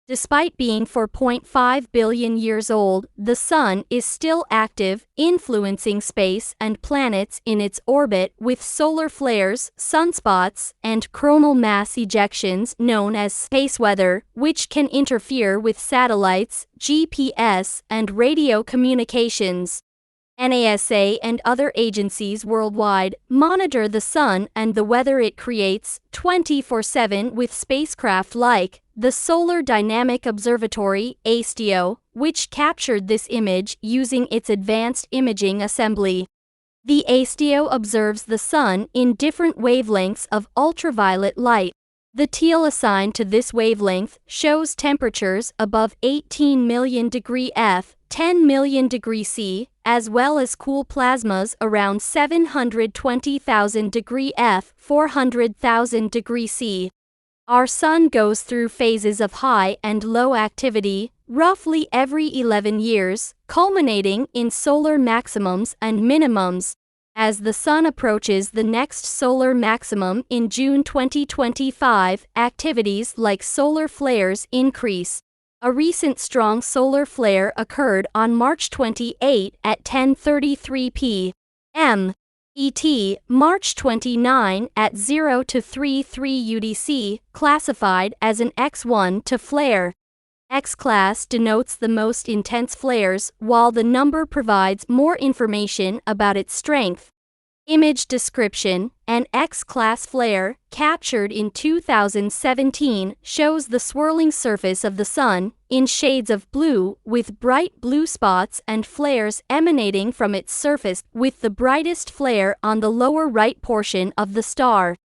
Despite being 4.5 billion years old, the Sun is still active, influencing space and planets in its orbit with solar flares, sunspots, and coronal mass ejections known as space weather, which can interfere with satellites, GPS, and radio communications. NASA and other agencies worldwide monitor the Sun and the weather it creates 24/7 with spacecraft like the Solar Dynamic Observatory (ASTO), which captured this image using its advanced imaging assembly. The ASTO observes the Sun in different wavelengths of ultraviolet light. The teal assigned to this wavelength shows temperatures above 18 million degree F, 10 million degree C, as well as cool plasmas around 720,000 degree F, 400,000 degree C. Our Sun goes through phases of high and low activity, roughly every 11 years, culminating in solar maximums and minimums. As the Sun approaches the next solar maximum in June 2025, activities like solar flares increase. A recent strong solar flare occurred on March 28 at 10:33 p.m. ET, March 29 at 0:33 UTC, classified as an X1 to flare. X-class denotes the most intense flares, while the number provides more information about its strength. Image description: an X-class flare, captured in 2017, shows the swirling surface of the Sun, in shades of blue, with bright blue spots and flares emanating from its surface, with the brightest flare on the lower right portion of the star.